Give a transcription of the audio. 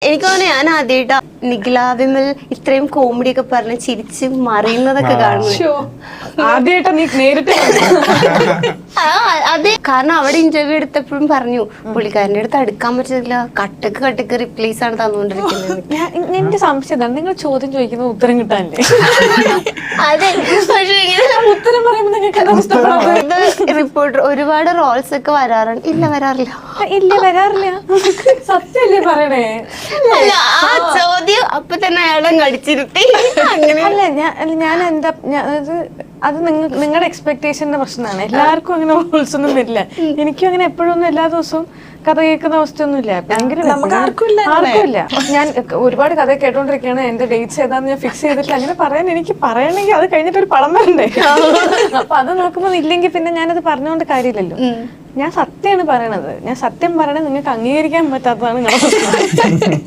എനിക്ക് തോന്നുന്നു ഞാൻ ആദ്യമായിട്ടാ നിഖില വിമൽ ഇത്രയും കോമഡി ഒക്കെ പറഞ്ഞ് ചിരിച്ച് മറിയുന്നതൊക്കെ കാണുന്നു. ആദ്യമായിട്ടാ നീ നേരിട്ട് അതെ, കാരണം അവിടെ ഇന്റർവ്യൂ എടുത്തപ്പോഴും പറഞ്ഞു പുള്ളിക്കാരന്റെ അടുത്ത് അടുക്കാൻ പറ്റില്ല, കട്ടക്ക് റിപ്ലേസ് ആണ് തന്നുകൊണ്ടിരിക്കുന്നത്. എന്റെ സംശയം നിങ്ങൾ ചോദ്യം ചോദിക്കുന്ന ഉത്തരം കിട്ടാനില്ലേ? അതെ, പക്ഷെ ഉത്തരം പറയുമ്പോ റിപ്പോർട്ടർ ഒരുപാട് റോൾസ് ഒക്കെ വരാറുണ്ട്. ഇല്ല വരാറില്ല. സത്യല്ലേ പറയണേ? അല്ല, ആ ചോദ്യം അപ്പൊ തന്നെ അയാളെ കടിച്ചിരുത്തി. അല്ല ഞാൻ എന്താ അത് നിങ്ങളുടെ എക്സ്പെക്ടേഷന്റെ പ്രശ്നമാണ്. എല്ലാവർക്കും അങ്ങനെ റോൾസ് ഒന്നും വരില്ല. എനിക്കും അങ്ങനെ എപ്പോഴൊന്നും എല്ലാ ദിവസവും കഥ കേൾക്കുന്ന അവസ്ഥയൊന്നുമില്ല. ഭയങ്കര ആർക്കുമില്ല. ഞാൻ ഒരുപാട് കഥ കേട്ടോണ്ടിരിക്കുകയാണ്. എന്റെ ഡേറ്റ്സ് ഏതാന്ന് ഞാൻ ഫിക്സ് ചെയ്തിട്ടില്ല. അങ്ങനെ പറയാൻ എനിക്ക് പറയണമെങ്കിൽ അത് കഴിഞ്ഞിട്ട് ഒരു പടം വരണ്ടേ? അപ്പൊ അത് നോക്കുമ്പോൾ ഇല്ലെങ്കിൽ പിന്നെ ഞാനത് പറഞ്ഞുകൊണ്ട് കാര്യമില്ലല്ലോ. ഞാൻ സത്യമാണ് പറയണത്. ഞാൻ സത്യം പറയണത് നിങ്ങൾക്ക് അംഗീകരിക്കാൻ പറ്റാത്തതാണ് നിങ്ങളുടെ